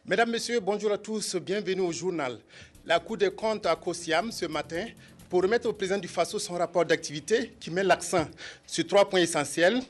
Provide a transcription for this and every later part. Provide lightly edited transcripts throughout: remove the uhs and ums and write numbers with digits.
Mesdames, Messieurs, bonjour à tous, bienvenue au journal. La Cour des comptes à Kosiam ce matin pour remettre au président du Faso son rapport d'activité qui met l'accent sur 3 points essentiels: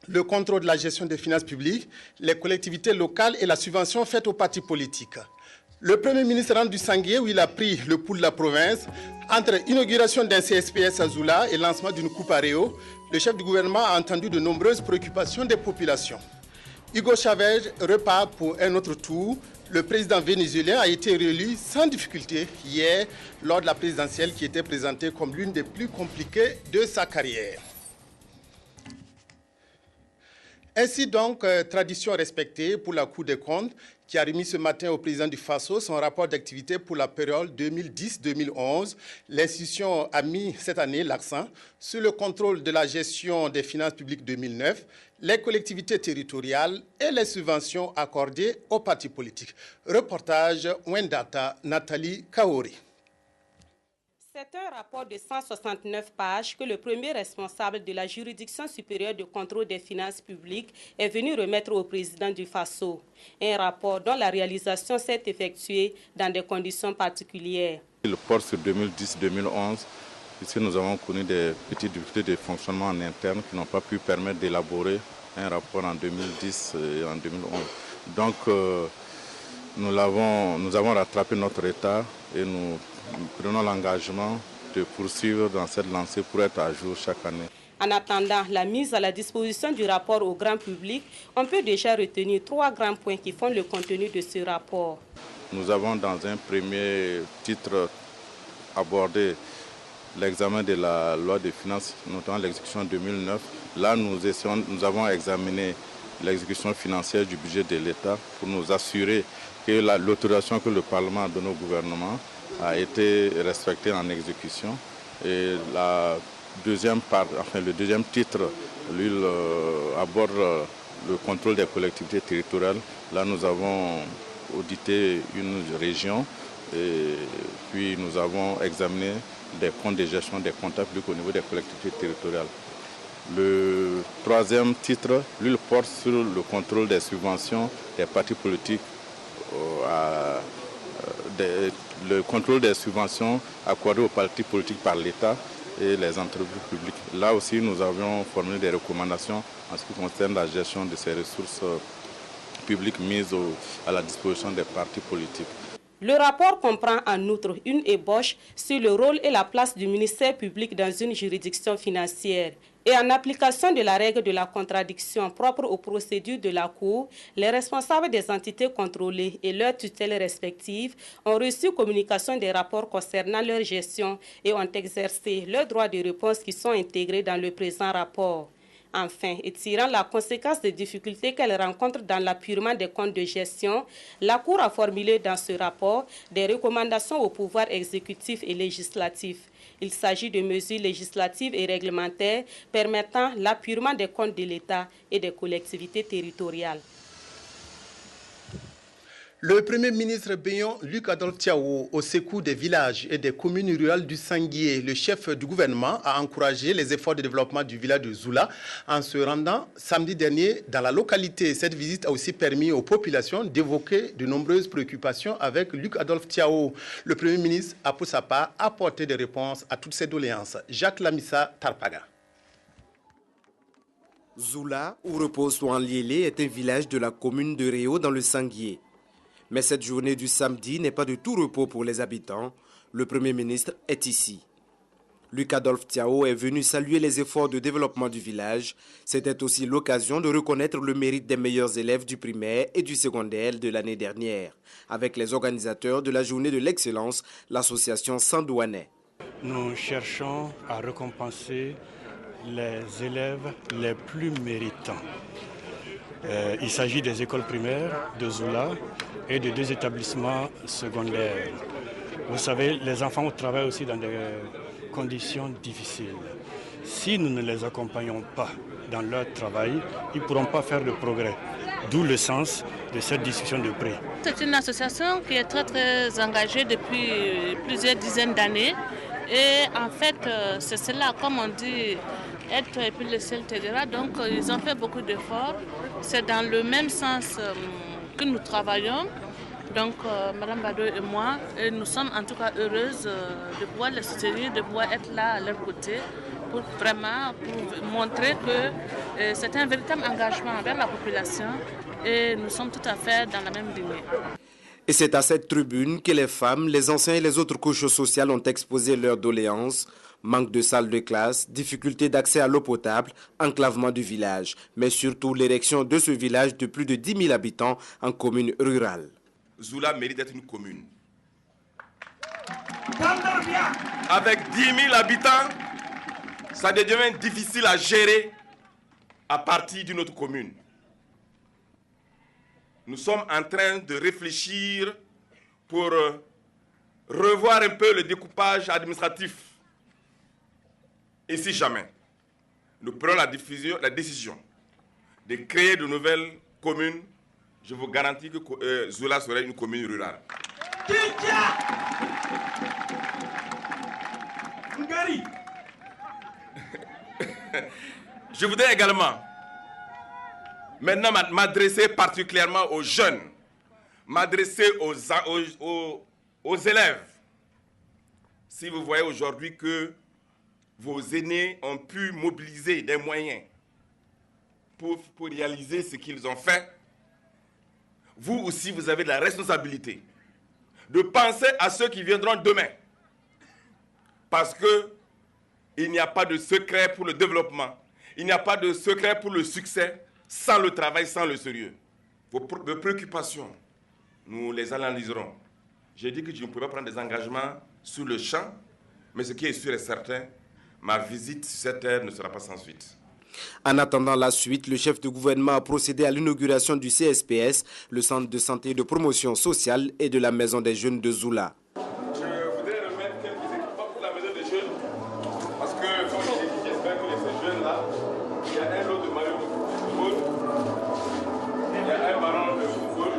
le contrôle de la gestion des finances publiques, les collectivités locales et la subvention faite aux partis politiques. Le Premier ministre rentre du Sanguié où il a pris le pouls de la province. Entre inauguration d'un CSPS à Zoula et lancement d'une coupe à Réo, le chef du gouvernement a entendu de nombreuses préoccupations des populations. Hugo Chavez repart pour un autre tour. Le président vénézuélien a été réélu sans difficulté hier lors de la présidentielle qui était présentée comme l'une des plus compliquées de sa carrière. Ainsi donc, tradition respectée pour la Cour des comptes qui a remis ce matin au président du Faso son rapport d'activité pour la période 2010-2011. L'institution a mis cette année l'accent sur le contrôle de la gestion des finances publiques 2009, les collectivités territoriales et les subventions accordées aux partis politiques. Reportage Wendata Nathalie Kaori. C'est un rapport de 169 pages que le premier responsable de la juridiction supérieure de contrôle des finances publiques est venu remettre au président du Faso. Un rapport dont la réalisation s'est effectuée dans des conditions particulières. Le porte sur 2010-2011, ici nous avons connu des petites difficultés de fonctionnement en interne qui n'ont pas pu permettre d'élaborer un rapport en 2010 et en 2011. Donc nous avons rattrapé notre retard et nous prenons l'engagement de poursuivre dans cette lancée pour être à jour chaque année. En attendant la mise à la disposition du rapport au grand public, on peut déjà retenir 3 grands points qui font le contenu de ce rapport. Nous avons dans un premier titre abordé l'examen de la loi des finances, notamment l'exécution 2009. Là, nous avons examiné l'exécution financière du budget de l'État pour nous assurer que l'autorisation que le Parlement a donnée au gouvernement a été respectée en exécution. Et le deuxième titre, lui, aborde le contrôle des collectivités territoriales. Là, nous avons audité une région et puis nous avons examiné des comptes de gestion des comptes publics au niveau des collectivités territoriales. Le troisième titre, lui, porte sur le contrôle des subventions des partis politiques, le contrôle des subventions accordées aux partis politiques par l'État et les entreprises publiques. Là aussi, nous avions formulé des recommandations en ce qui concerne la gestion de ces ressources publiques mises à la disposition des partis politiques. Le rapport comprend en outre une ébauche sur le rôle et la place du ministère public dans une juridiction financière. Et en application de la règle de la contradiction propre aux procédures de la Cour, les responsables des entités contrôlées et leurs tutelles respectives ont reçu communication des rapports concernant leur gestion et ont exercé leurs droits de réponse qui sont intégrés dans le présent rapport. Enfin, et tirant la conséquence des difficultés qu'elle rencontre dans l'appurement des comptes de gestion, la Cour a formulé dans ce rapport des recommandations au pouvoir exécutif et législatif. Il s'agit de mesures législatives et réglementaires permettant l'appurement des comptes de l'État et des collectivités territoriales. Le Premier ministre bénin Luc Adolphe Thiaw, au secours des villages et des communes rurales du Sanguié, le chef du gouvernement, a encouragé les efforts de développement du village de Zoula en se rendant samedi dernier dans la localité. Cette visite a aussi permis aux populations d'évoquer de nombreuses préoccupations avec Luc Adolphe Thiaw. Le Premier ministre a pour sa part apporté des réponses à toutes ces doléances. Jacques Lamissa Tarpaga. Zoula, où repose Touanliélé, est un village de la commune de Réo dans le Sanguié. Mais cette journée du samedi n'est pas de tout repos pour les habitants. Le Premier ministre est ici. Luc Adolphe Thiaw est venu saluer les efforts de développement du village. C'était aussi l'occasion de reconnaître le mérite des meilleurs élèves du primaire et du secondaire de l'année dernière, avec les organisateurs de la journée de l'excellence, l'association Sandouanais. Nous cherchons à récompenser les élèves les plus méritants. Il s'agit des écoles primaires de Zoula et de 2 établissements secondaires. Vous savez, les enfants travaillent aussi dans des conditions difficiles. Si nous ne les accompagnons pas dans leur travail, ils ne pourront pas faire de progrès. D'où le sens de cette discussion de prix. C'est une association qui est très engagée depuis plusieurs dizaines d'années. Et en fait, c'est cela, comme on dit, être et puis le ciel t'aidera. Donc, ils ont fait beaucoup d'efforts. C'est dans le même sens que nous travaillons. Donc, Mme Bado et moi, nous sommes en tout cas heureuses de pouvoir les soutenir, de pouvoir être là à leur côté pour vraiment montrer que c'est un véritable engagement envers la population et nous sommes tout à fait dans la même lignée. Et c'est à cette tribune que les femmes, les anciens et les autres couches sociales ont exposé leurs doléances. Manque de salles de classe, difficulté d'accès à l'eau potable, enclavement du village, mais surtout l'érection de ce village de plus de 10 000 habitants en commune rurale. Zoula mérite d'être une commune. Avec 10 000 habitants, ça devient difficile à gérer à partir d'une autre commune. Nous sommes en train de réfléchir pour revoir un peu le découpage administratif. Et si jamais nous prenons la décision de créer de nouvelles communes, je vous garantis que Zoula serait une commune rurale. Je voudrais également maintenant m'adresser particulièrement aux jeunes, m'adresser aux élèves. Si vous voyez aujourd'hui que vos aînés ont pu mobiliser des moyens pour réaliser ce qu'ils ont fait, vous aussi, vous avez la responsabilité de penser à ceux qui viendront demain. Parce qu'il n'y a pas de secret pour le développement, il n'y a pas de secret pour le succès sans le travail, sans le sérieux. Vos préoccupations, nous les analyserons. J'ai dit que je ne pouvais pas prendre des engagements sur le champ, mais ce qui est sûr et certain, ma visite sur cette terre ne sera pas sans suite. En attendant la suite, le chef de gouvernement a procédé à l'inauguration du CSPS, le centre de santé et de promotion sociale et de la maison des jeunes de Zoula. Je voudrais remettre quelques équipements pour la maison des jeunes, parce que comme j'ai dit, j'espère que ces jeunes-là, il y a un lot de maillots de football, il y a un ballon de football.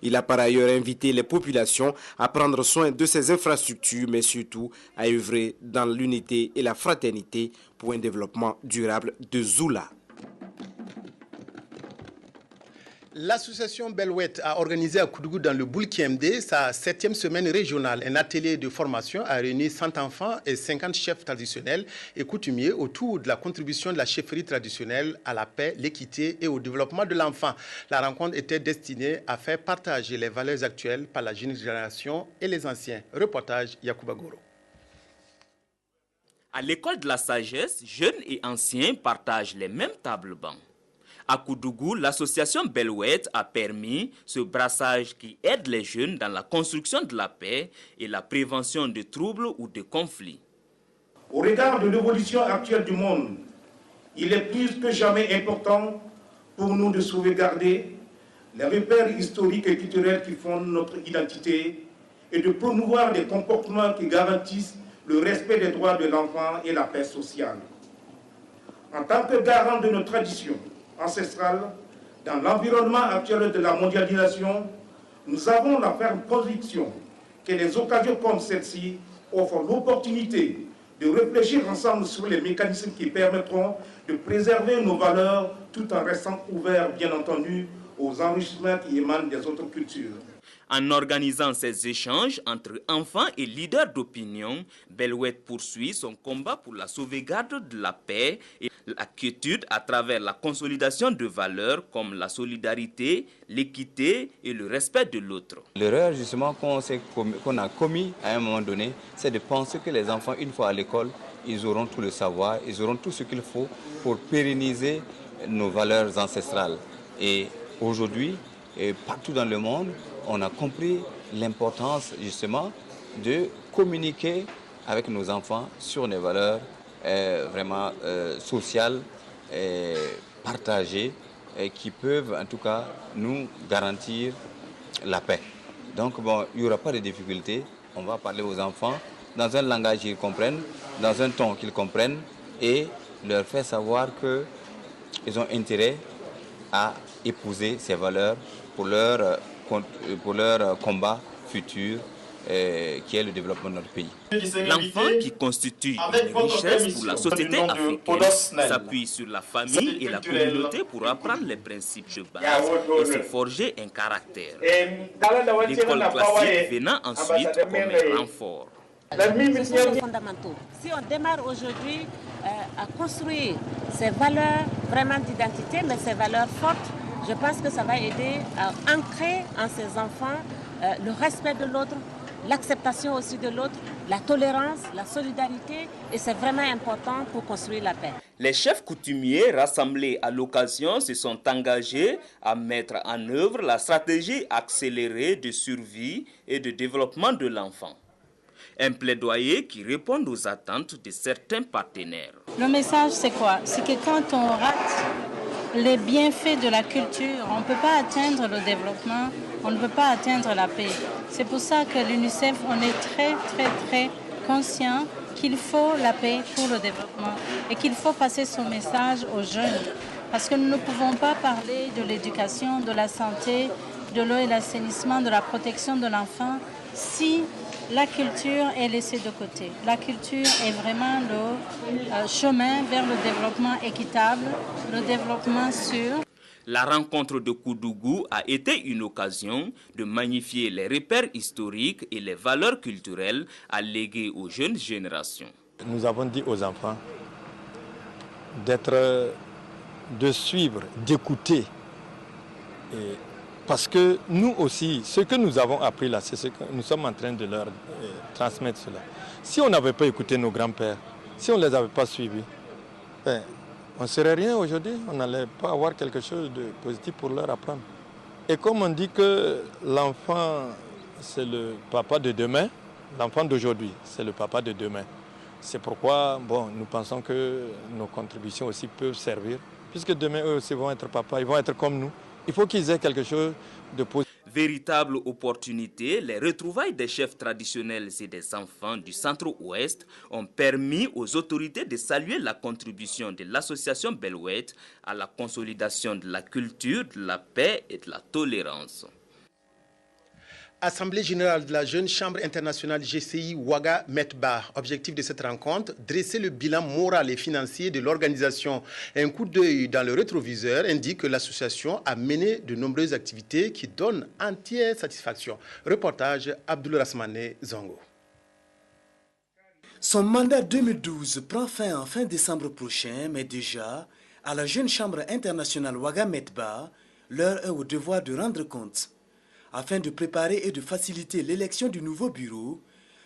Il a par ailleurs invité les populations à prendre soin de ces infrastructures, mais surtout à œuvrer dans l'unité et la fraternité pour un développement durable de Zoula. L'association Belwet a organisé à Koudougou dans le Boulki-MD sa 7e semaine régionale. Un atelier de formation a réuni 100 enfants et 50 chefs traditionnels et coutumiers autour de la contribution de la chefferie traditionnelle à la paix, l'équité et au développement de l'enfant. La rencontre était destinée à faire partager les valeurs actuelles par la jeune génération et les anciens. Reportage Yacouba Goro. À l'école de la sagesse, jeunes et anciens partagent les mêmes tables bancs. À Koudougou, l'association Belwet a permis ce brassage qui aide les jeunes dans la construction de la paix et la prévention de troubles ou de conflits. Au regard de l'évolution actuelle du monde, il est plus que jamais important pour nous de sauvegarder les repères historiques et culturels qui fondent notre identité et de promouvoir des comportements qui garantissent le respect des droits de l'enfant et la paix sociale. En tant que garant de nos traditions ancestrales, dans l'environnement actuel de la mondialisation, nous avons la ferme conviction que les occasions comme celle-ci offrent l'opportunité de réfléchir ensemble sur les mécanismes qui permettront de préserver nos valeurs tout en restant ouverts, bien entendu, aux enrichissements qui émanent des autres cultures. En organisant ces échanges entre enfants et leaders d'opinion, Belwet poursuit son combat pour la sauvegarde de la paix et la quiétude à travers la consolidation de valeurs comme la solidarité, l'équité et le respect de l'autre. L'erreur justement qu'on a commis à un moment donné, c'est de penser que les enfants, une fois à l'école, ils auront tout le savoir, ils auront tout ce qu'il faut pour pérenniser nos valeurs ancestrales. Et aujourd'hui, partout dans le monde, on a compris l'importance justement de communiquer avec nos enfants sur des valeurs vraiment sociales, partagées, qui peuvent en tout cas nous garantir la paix. Donc bon, il n'y aura pas de difficulté, on va parler aux enfants dans un langage qu'ils comprennent, dans un ton qu'ils comprennent et leur faire savoir qu'ils ont intérêt à épouser ces valeurs pour leur combat futur qui est le développement de notre pays. L'enfant, qui constitue une richesse pour la société africaine, s'appuie sur la famille et la communauté pour apprendre les principes de base et se forger un caractère. L'école classique venant ensuite comme renfort. Ce sont les fondamentaux. Si on démarre aujourd'hui à construire ces valeurs vraiment d'identité, mais ces valeurs fortes, je pense que ça va aider à ancrer en ces enfants le respect de l'autre, l'acceptation aussi de l'autre, la tolérance, la solidarité, et c'est vraiment important pour construire la paix. Les chefs coutumiers rassemblés à l'occasion se sont engagés à mettre en œuvre la stratégie accélérée de survie et de développement de l'enfant. Un plaidoyer qui répond aux attentes de certains partenaires. Le message, c'est quoi? C'est que quand on rate les bienfaits de la culture, on ne peut pas atteindre le développement, on ne peut pas atteindre la paix. C'est pour ça que l'UNICEF, on est très conscient qu'il faut la paix pour le développement et qu'il faut passer ce message aux jeunes. Parce que nous ne pouvons pas parler de l'éducation, de la santé, de l'eau et l'assainissement, de la protection de l'enfant si la culture est laissée de côté. La culture est vraiment le chemin vers le développement équitable, le développement sûr. La rencontre de Koudougou a été une occasion de magnifier les repères historiques et les valeurs culturelles à léguer aux jeunes générations. Nous avons dit aux enfants de suivre, d'écouter. Parce que nous aussi, ce que nous avons appris là, c'est ce que nous sommes en train de leur transmettre cela. Si on n'avait pas écouté nos grands-pères, si on ne les avait pas suivis, on ne serait rien aujourd'hui, on n'allait pas avoir quelque chose de positif pour leur apprendre. Et comme on dit que l'enfant, c'est le papa de demain, l'enfant d'aujourd'hui, c'est le papa de demain. C'est pourquoi nous pensons que nos contributions aussi peuvent servir, puisque demain, eux aussi vont être papas, ils vont être comme nous. Il faut qu'ils aient quelque chose de positif. Véritable opportunité, les retrouvailles des chefs traditionnels et des enfants du centre-ouest ont permis aux autorités de saluer la contribution de l'association Belwet à la consolidation de la culture, de la paix et de la tolérance. Assemblée générale de la Jeune Chambre internationale GCI Ouaga Metba. Objectif de cette rencontre, dresser le bilan moral et financier de l'organisation. Un coup d'œil dans le rétroviseur indique que l'association a mené de nombreuses activités qui donnent entière satisfaction. Reportage Abdoul Rasmane Zongo. Son mandat 2012 prend fin en fin décembre prochain, mais déjà, à la Jeune Chambre internationale Ouaga Metba, l'heure est au devoir de rendre compte. Afin de préparer et de faciliter l'élection du nouveau bureau,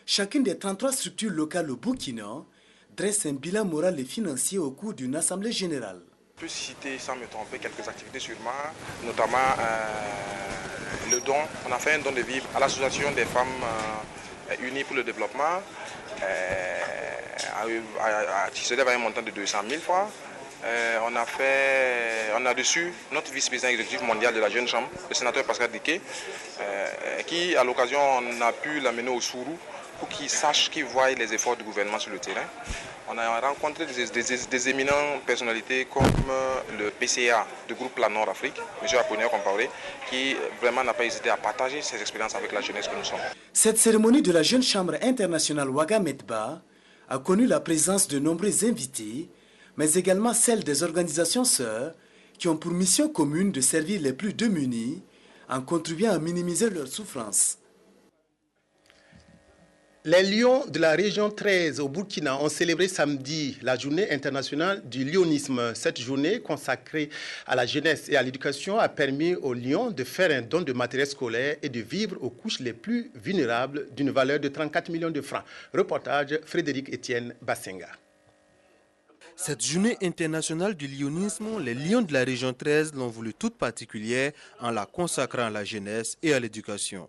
chacune des 33 structures locales au Burkina dresse un bilan moral et financier au cours d'une assemblée générale. Je peux citer, sans me tromper, quelques activités sûrement, notamment le don. On a fait un don de vivres à l'association des femmes unies pour le développement, qui se lève à un montant de 200 000 francs. On a reçu notre vice-président exécutif mondial de la Jeune Chambre, le sénateur Pascal Diké, qui, à l'occasion, on a pu l'amener au Sourou pour qu'il sache, qu'il voie les efforts du gouvernement sur le terrain. On a rencontré des éminentes personnalités comme le PCA du groupe La Nord-Afrique, M. Apollinaire Compaoré, qui vraiment n'a pas hésité à partager ses expériences avec la jeunesse que nous sommes. Cette cérémonie de la Jeune Chambre internationale Ouaga Metba a connu la présence de nombreux invités, mais également celle des organisations sœurs qui ont pour mission commune de servir les plus démunis en contribuant à minimiser leurs souffrances. Les Lions de la région 13 au Burkina ont célébré samedi la journée internationale du lionisme. Cette journée consacrée à la jeunesse et à l'éducation a permis aux Lions de faire un don de matériel scolaire et de vivre aux couches les plus vulnérables d'une valeur de 34 millions de francs. Reportage Frédéric Etienne Bassenga. Cette journée internationale du lionisme, les Lions de la région 13 l'ont voulu toute particulière en la consacrant à la jeunesse et à l'éducation.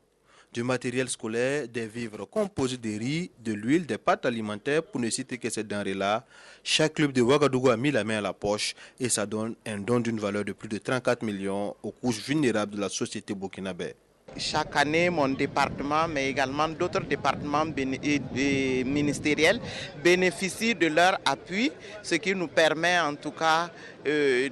Du matériel scolaire, des vivres composés de riz, de l'huile, des pâtes alimentaires, pour ne citer que ces denrées-là, chaque club de Ouagadougou a mis la main à la poche et ça donne un don d'une valeur de plus de 34 millions aux couches vulnérables de la société burkinabé. Chaque année, mon département, mais également d'autres départements ministériels bénéficient de leur appui, ce qui nous permet en tout cas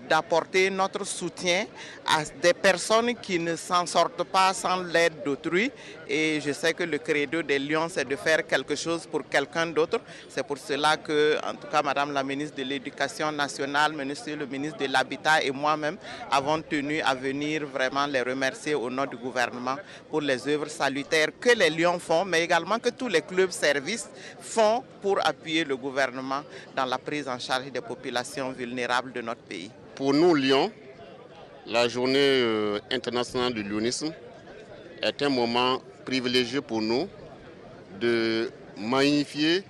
d'apporter notre soutien à des personnes qui ne s'en sortent pas sans l'aide d'autrui Et je sais que le credo des Lions, c'est de faire quelque chose pour quelqu'un d'autre. C'est pour cela que, en tout cas, Madame la ministre de l'Éducation nationale, Monsieur le ministre de l'Habitat et moi-même avons tenu à venir vraiment les remercier au nom du gouvernement pour les œuvres salutaires que les Lions font, mais également que tous les clubs services font pour appuyer le gouvernement dans la prise en charge des populations vulnérables de notre pays. Pour nous, Lyon, la journée internationale du lionisme est un moment privilégié pour nous de magnifier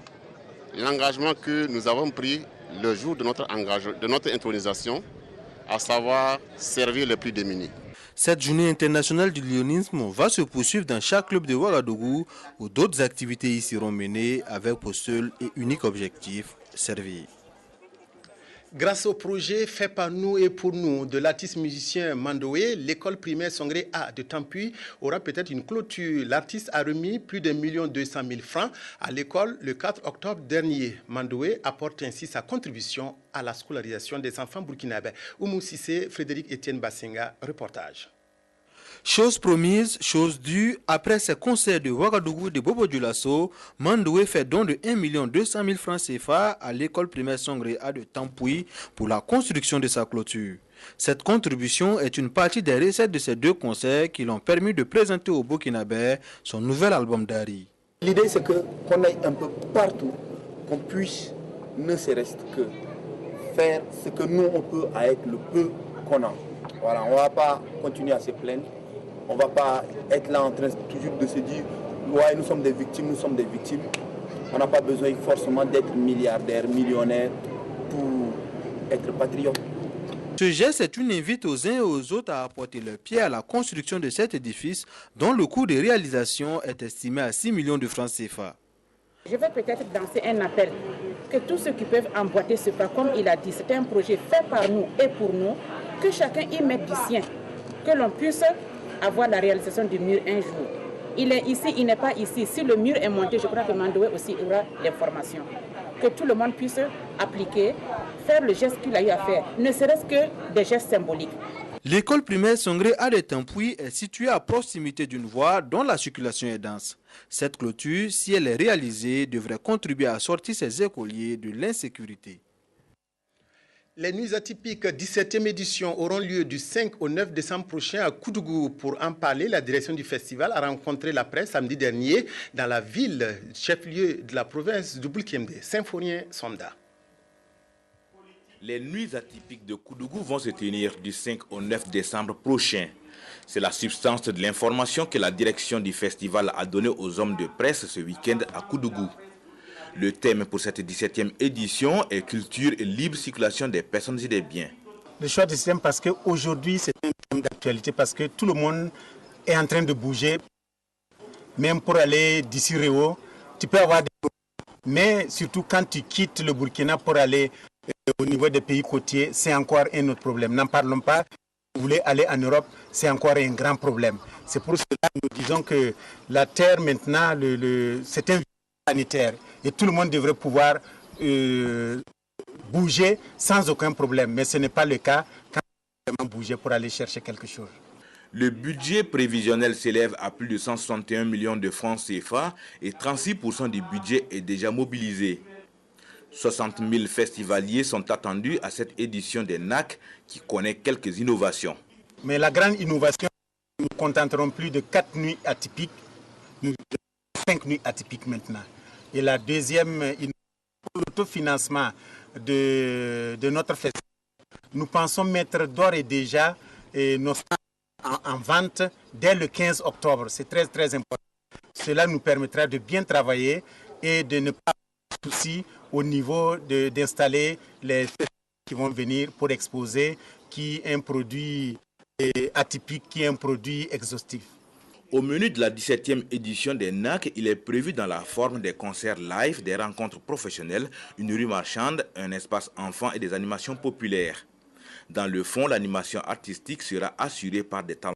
l'engagement que nous avons pris le jour de notre intronisation, à savoir servir les plus démunis. Cette journée internationale du lionisme va se poursuivre dans chaque club de Ouagadougou où d'autres activités y seront menées avec pour seul et unique objectif, servir. Grâce au projet fait par nous et pour nous de l'artiste musicien Mandoé, l'école primaire Songré A de Tampuy aura peut-être une clôture. L'artiste a remis plus de 1 200 000 francs à l'école le 4 octobre dernier. Mandoé apporte ainsi sa contribution à la scolarisation des enfants burkinabés. Oumou Sissé, Frédéric Etienne Bassinga, reportage. Chose promise, chose due, après ses concerts de Ouagadougou de Bobo Dioulasso, Mandoé fait don de 1 200 000 francs CFA à l'école primaire Songré A de Tampuy pour la construction de sa clôture. Cette contribution est une partie des recettes de ces deux concerts qui l'ont permis de présenter au Burkinabé son nouvel album d'Ari. L'idée c'est qu'on aille un peu partout, qu'on puisse ne serait-ce que faire ce que nous on peut avec le peu qu'on a. Voilà, on ne va pas continuer à se plaindre. On ne va pas être là en train toujours de se dire ouais, nous sommes des victimes, nous sommes des victimes. On n'a pas besoin forcément d'être milliardaire, millionnaire pour être patriote. Ce geste est une invite aux uns et aux autres à apporter leur pied à la construction de cet édifice dont le coût de réalisation est estimé à 6 millions de francs CFA. Je vais peut-être lancer un appel que tous ceux qui peuvent emboîter ce pas, comme il a dit, c'est un projet fait par nous et pour nous, que chacun y mette du sien, que l'on puisse avoir la réalisation du mur un jour. Il est ici, il n'est pas ici. Si le mur est monté, je crois que Mandoé aussi aura l'information. Que tout le monde puisse appliquer, faire le geste qu'il a eu à faire, ne serait-ce que des gestes symboliques. L'école primaire Songré A de Tampuy est située à proximité d'une voie dont la circulation est dense. Cette clôture, si elle est réalisée, devrait contribuer à sortir ces écoliers de l'insécurité. Les nuits atypiques 17e édition auront lieu du 5 au 9 décembre prochain à Koudougou. Pour en parler, la direction du festival a rencontré la presse samedi dernier dans la ville, chef-lieu de la province du Boulkembe, Symphonien Sonda. Les nuits atypiques de Koudougou vont se tenir du 5 au 9 décembre prochain. C'est la substance de l'information que la direction du festival a donnée aux hommes de presse ce week-end à Koudougou. Le thème pour cette 17e édition est culture et libre circulation des personnes et des biens. Le choix du thème parce qu'aujourd'hui c'est un thème d'actualité parce que tout le monde est en train de bouger. Même pour aller d'ici Réau, tu peux avoir des problèmes. Mais surtout quand tu quittes le Burkina pour aller au niveau des pays côtiers, c'est encore un autre problème. N'en parlons pas. Si vous voulez aller en Europe, c'est encore un grand problème. C'est pour cela que nous disons que la terre maintenant, c'est un virus sanitaire. Et tout le monde devrait pouvoir bouger sans aucun problème. Mais ce n'est pas le cas quand on peut bouger pour aller chercher quelque chose. Le budget prévisionnel s'élève à plus de 161 millions de francs CFA et 36% du budget est déjà mobilisé. 60 000 festivaliers sont attendus à cette édition des NAC qui connaît quelques innovations. Mais la grande innovation, nous ne contenterons plus de 4 nuits atypiques, nous 5 nuits atypiques maintenant. Et la deuxième, pour l'autofinancement de notre festival, nous pensons mettre d'ores et déjà nos stands en vente dès le 15 octobre. C'est très très important. Cela nous permettra de bien travailler et de ne pas avoir de soucis au niveau d'installer les festivals qui vont venir pour exposer qui est un produit atypique, qui est un produit exhaustif. Au menu de la 17e édition des NAC, il est prévu dans la forme des concerts live, des rencontres professionnelles, une rue marchande, un espace enfants et des animations populaires. Dans le fond, l'animation artistique sera assurée par des talents